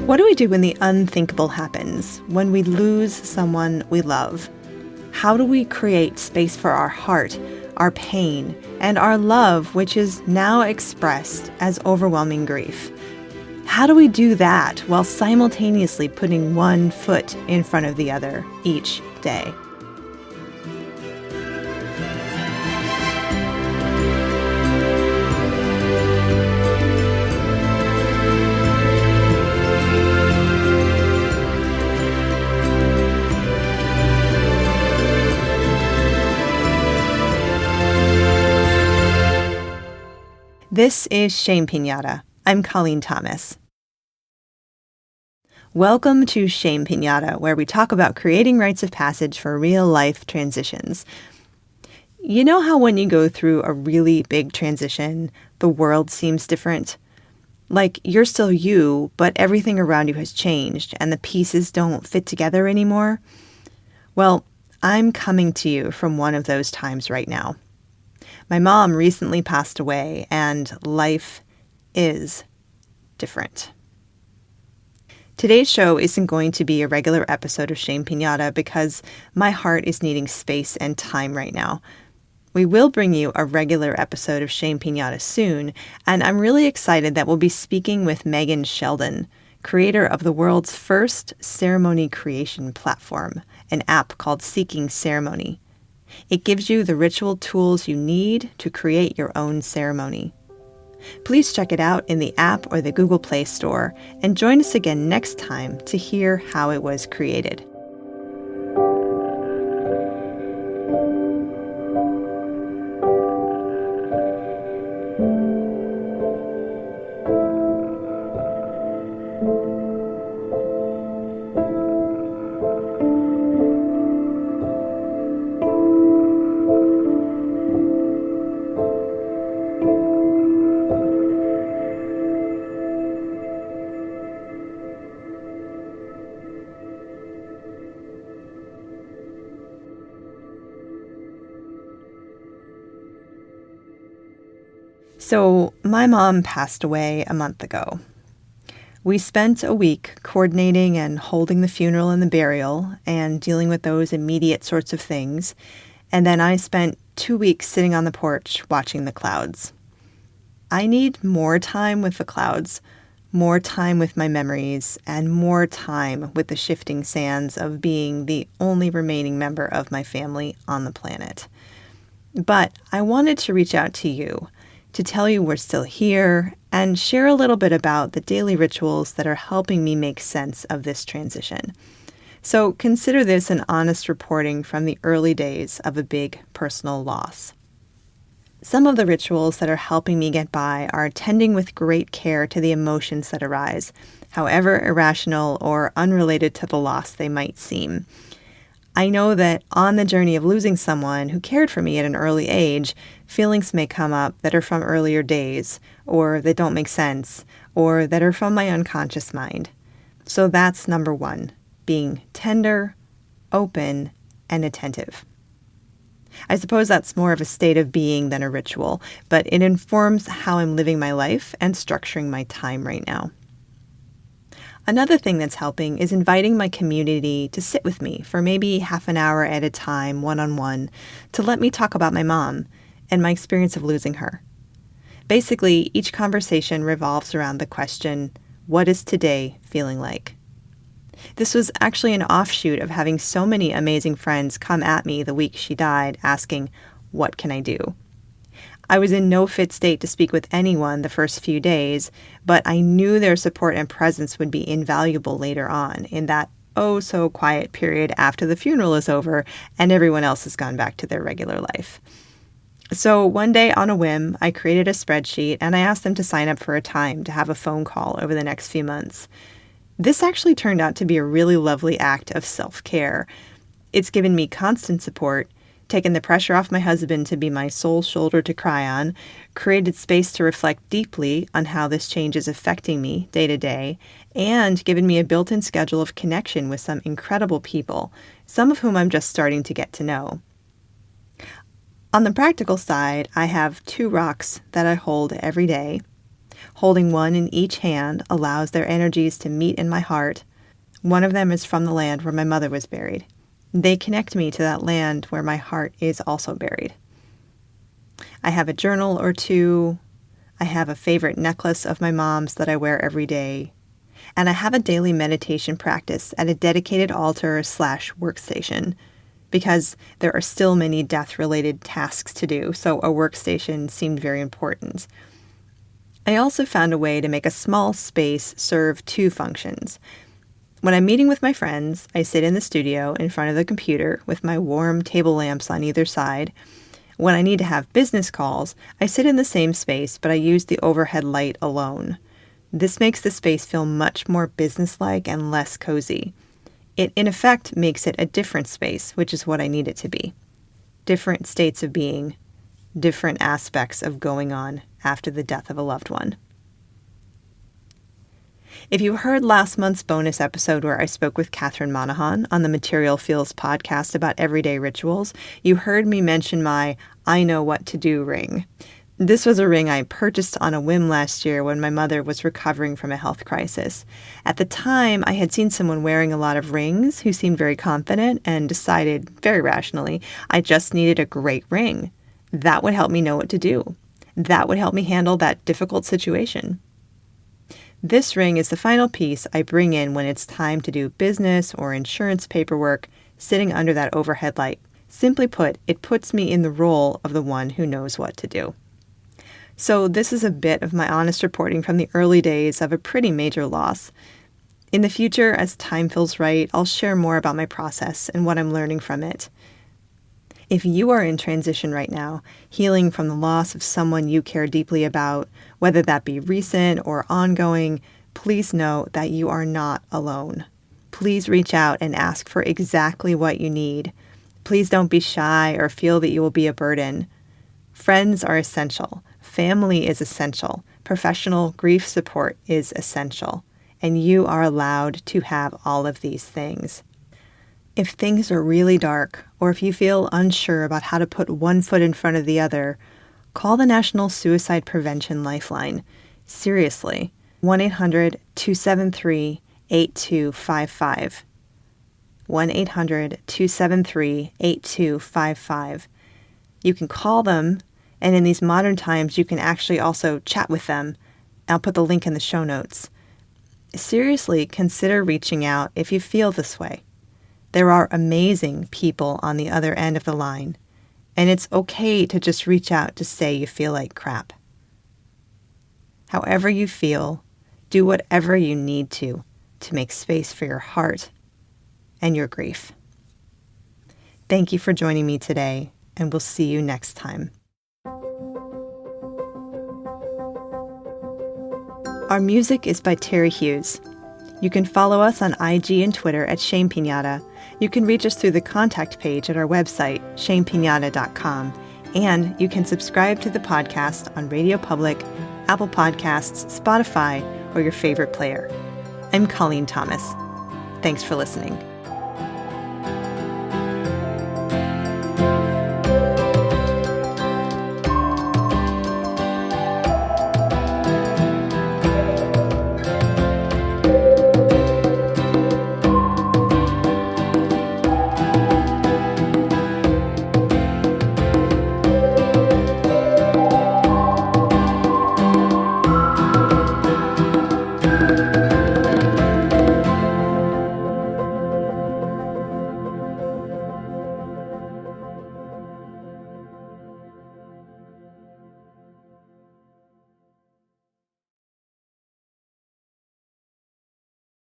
What do we do when the unthinkable happens, when we lose someone we love? How do we create space for our heart, our pain, and our love, which is now expressed as overwhelming grief? How do we do that while simultaneously putting one foot in front of the other each day? This is Shame Piñata. I'm Colleen Thomas. Welcome to Shame Piñata, where we talk about creating rites of passage for real-life transitions. You know how when you go through a really big transition, the world seems different? Like you're still you, but everything around you has changed and the pieces don't fit together anymore? Well, I'm coming to you from one of those times right now. My mom recently passed away, and life is different. Today's show isn't going to be a regular episode of Shame Piñata because my heart is needing space and time right now. We will bring you a regular episode of Shame Piñata soon, and I'm really excited that we'll be speaking with Megan Sheldon, creator of the world's first ceremony creation platform, an app called Seeking Ceremony. It gives you the ritual tools you need to create your own ceremony. Please check it out in the app or the Google Play Store, and join us again next time to hear how it was created. So, my mom passed away a month ago. We spent a week coordinating and holding the funeral and the burial and dealing with those immediate sorts of things, and then I spent 2 weeks sitting on the porch watching the clouds. I need more time with the clouds, more time with my memories, and more time with the shifting sands of being the only remaining member of my family on the planet. But I wanted to reach out to you to tell you we're still here and share a little bit about the daily rituals that are helping me make sense of this transition. So consider this an honest reporting from the early days of a big personal loss. Some of the rituals that are helping me get by are tending with great care to the emotions that arise, however irrational or unrelated to the loss they might seem. I know that on the journey of losing someone who cared for me at an early age, feelings may come up that are from earlier days, or that don't make sense, or that are from my unconscious mind. So that's number one, being tender, open, and attentive. I suppose that's more of a state of being than a ritual, but it informs how I'm living my life and structuring my time right now. Another thing that's helping is inviting my community to sit with me for maybe half an hour at a time, one-on-one, to let me talk about my mom and my experience of losing her. Basically, each conversation revolves around the question, what is today feeling like? This was actually an offshoot of having so many amazing friends come at me the week she died asking, what can I do? I was in no fit state to speak with anyone the first few days, but I knew their support and presence would be invaluable later on in that oh-so-quiet period after the funeral is over and everyone else has gone back to their regular life. So one day on a whim, I created a spreadsheet and I asked them to sign up for a time to have a phone call over the next few months. This actually turned out to be a really lovely act of self-care. It's given me constant support, taken the pressure off my husband to be my sole shoulder to cry on, created space to reflect deeply on how this change is affecting me day to day, and given me a built-in schedule of connection with some incredible people, some of whom I'm just starting to get to know. On the practical side, I have 2 rocks that I hold every day. Holding one in each hand allows their energies to meet in my heart. One of them is from the land where my mother was buried. They connect me to that land where my heart is also buried. I have a journal or two. I have a favorite necklace of my mom's that I wear every day. And I have a daily meditation practice at a dedicated altar/workstation because there are still many death-related tasks to do, so a workstation seemed very important. I also found a way to make a small space serve two functions. When I'm meeting with my friends, I sit in the studio in front of the computer with my warm table lamps on either side. When I need to have business calls, I sit in the same space, but I use the overhead light alone. This makes the space feel much more businesslike and less cozy. It, in effect, makes it a different space, which is what I need it to be. Different states of being, different aspects of going on after the death of a loved one. If you heard last month's bonus episode where I spoke with Catherine Monahan on the Material Feels podcast about everyday rituals, you heard me mention my I know what to do ring. This was a ring I purchased on a whim last year when my mother was recovering from a health crisis. At the time, I had seen someone wearing a lot of rings who seemed very confident and decided, very rationally, I just needed a great ring. That would help me know what to do. That would help me handle that difficult situation. This ring is the final piece I bring in when it's time to do business or insurance paperwork sitting under that overhead light. Simply put, it puts me in the role of the one who knows what to do. So this is a bit of my honest reporting from the early days of a pretty major loss. In the future, as time feels right, I'll share more about my process and what I'm learning from it. If you are in transition right now, healing from the loss of someone you care deeply about, whether that be recent or ongoing, please know that you are not alone. Please reach out and ask for exactly what you need. Please don't be shy or feel that you will be a burden. Friends are essential. Family is essential. Professional grief support is essential. And you are allowed to have all of these things. If things are really dark, or if you feel unsure about how to put one foot in front of the other, call the National Suicide Prevention Lifeline. Seriously, 1-800-273-8255. 1-800-273-8255. You can call them, and in these modern times, you can actually also chat with them. I'll put the link in the show notes. Seriously, consider reaching out if you feel this way. There are amazing people on the other end of the line, and it's okay to just reach out to say you feel like crap. However you feel, do whatever you need to make space for your heart and your grief. Thank you for joining me today, and we'll see you next time. Our music is by Terry Hughes. You can follow us on IG and Twitter at Piñata. You can reach us through the contact page at our website, shamepiñata.com, and you can subscribe to the podcast on Radio Public, Apple Podcasts, Spotify, or your favorite player. I'm Colleen Thomas. Thanks for listening.